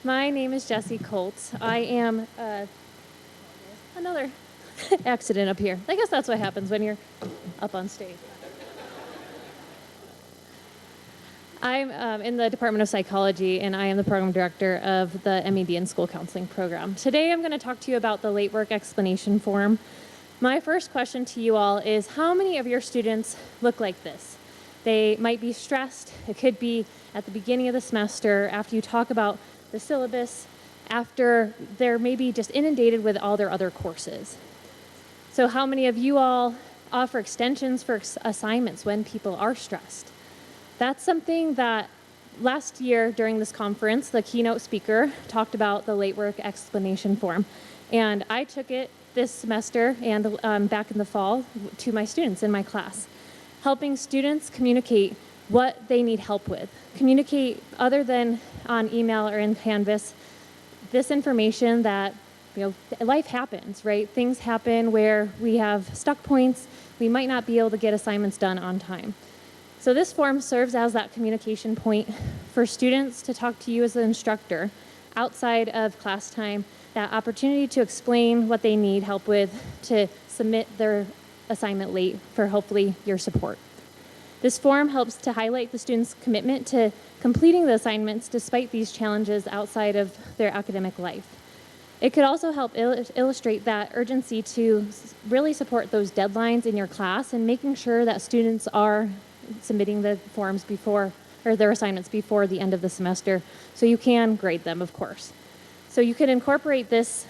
My name is Jessie Koltz. I am another accident up here. I guess that's what happens when you're up on stage. I'm in the Department of Psychology, and I am the program director of the MED and School Counseling Program. Today I'm going to talk to you about the late work explanation form. My first question to you all is, how many of your students look like this? They might be stressed. It could be at the beginning of the semester, after you talk about the syllabus, after they're maybe just inundated with all their other courses. So how many of you all offer extensions for assignments when people are stressed? That's something that last year during this conference, the keynote speaker talked about the late work explanation form. And I took it this semester and back in the fall to my students in my class, helping students communicate what they need help with. Communicate other than on email or in Canvas, this information that, life happens, right? Things happen where we have stuck points. We might not be able to get assignments done on time. So this form serves as that communication point for students to talk to you as an instructor outside of class time, that opportunity to explain what they need help with, to submit their assignment late for hopefully your support. This form helps to highlight the students' commitment to completing the assignments despite these challenges outside of their academic life. It could also help illustrate that urgency to really support those deadlines in your class and making sure that students are submitting the forms before, or their assignments before the end of the semester, so you can grade them, of course. So you can incorporate this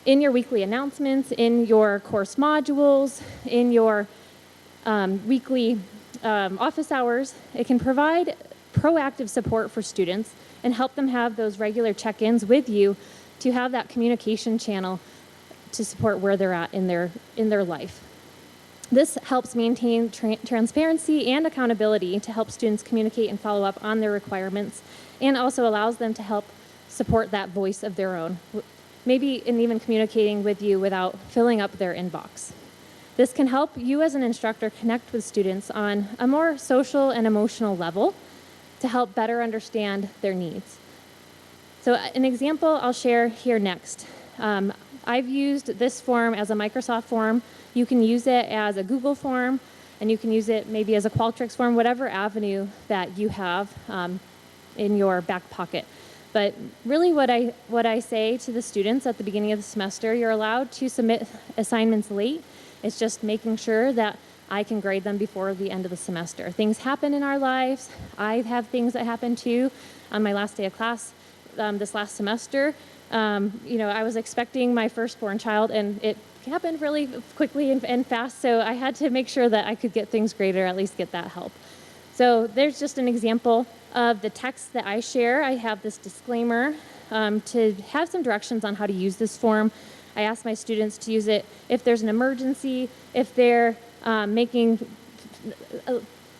in your weekly announcements, in your course modules, in your weekly office hours. It can provide proactive support for students and help them have those regular check-ins with you to have that communication channel to support where they're at in their life. This helps maintain transparency and accountability to help students communicate and follow up on their requirements, and also allows them to help support that voice of their own, maybe in even communicating with you without filling up their inbox. This can help you as an instructor connect with students on a more social and emotional level to help better understand their needs. So an example I'll share here next. I've used this form as a Microsoft form. You can use it as a Google form, and you can use it maybe as a Qualtrics form, whatever avenue that you have in your back pocket. But really what I say to the students at the beginning of the semester, you're allowed to submit assignments late. It's just making sure that I can grade them before the end of the semester. Things happen in our lives. I have things that happen too. On my last day of class this last semester, I was expecting my firstborn child, and it happened really quickly and fast, so I had to make sure that I could get things graded, or at least get that help. So there's just an example of the text that I share. I have this disclaimer to have some directions on how to use this form. I ask my students to use it if there's an emergency, if they're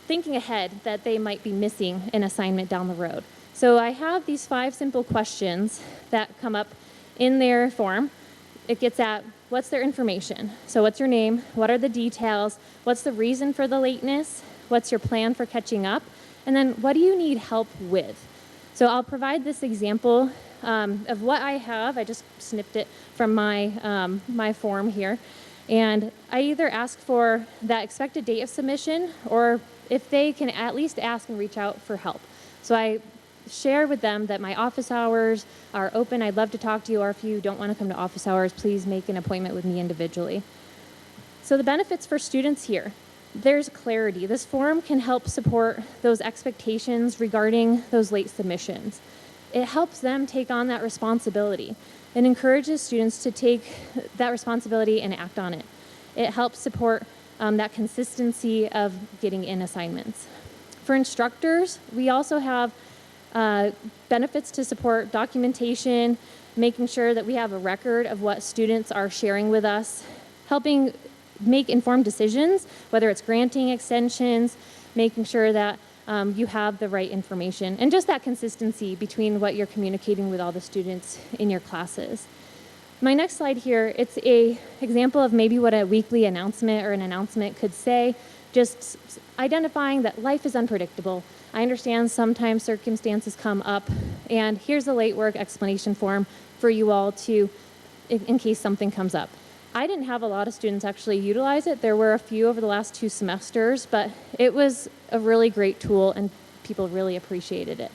thinking ahead that they might be missing an assignment down the road. So I have these 5 simple questions that come up in their form. It gets at what's their information. So what's your name? What are the details? What's the reason for the lateness? What's your plan for catching up? And then what do you need help with? So I'll provide this example of what I have. I just snipped it from my form here. And I either ask for that expected date of submission, or if they can at least ask and reach out for help. So I share with them that my office hours are open. I'd love to talk to you, or if you don't want to come to office hours, please make an appointment with me individually. So the benefits for students here. There's clarity. This form can help support those expectations regarding those late submissions. It helps them take on that responsibility and encourages students to take that responsibility and act on it. It helps support that consistency of getting in assignments. For instructors, we also have benefits to support documentation, making sure that we have a record of what students are sharing with us, helping make informed decisions, whether it's granting extensions, making sure that you have the right information, and just that consistency between what you're communicating with all the students in your classes. My next slide here, it's an example of maybe what a weekly announcement or an announcement could say, just identifying that life is unpredictable. I understand sometimes circumstances come up, and here's a late work explanation form for you all to, in case something comes up. I didn't have a lot of students actually utilize it. There were a few over the last 2 semesters, but it was a really great tool and people really appreciated it.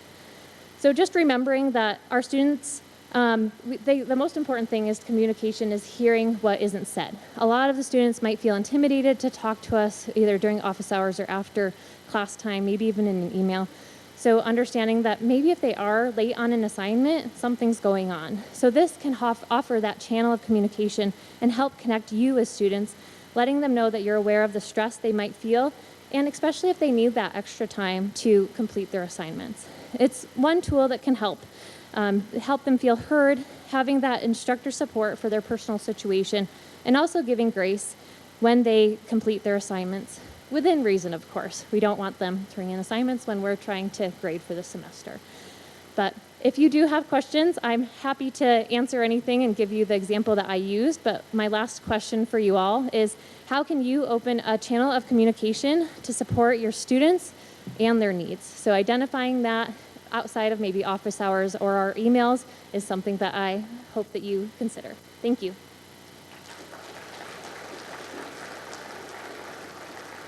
So just remembering that our students, the most important thing is communication, is hearing what isn't said. A lot of the students might feel intimidated to talk to us either during office hours or after class time, maybe even in an email. So understanding that maybe if they are late on an assignment, something's going on. So this can offer that channel of communication and help connect you as students, letting them know that you're aware of the stress they might feel, and especially if they need that extra time to complete their assignments. It's one tool that can help them feel heard, having that instructor support for their personal situation, and also giving grace when they complete their assignments. Within reason, of course. We don't want them turning in assignments when we're trying to grade for the semester. But if you do have questions, I'm happy to answer anything and give you the example that I used. But my last question for you all is, how can you open a channel of communication to support your students and their needs? So identifying that outside of maybe office hours or our emails is something that I hope that you consider. Thank you.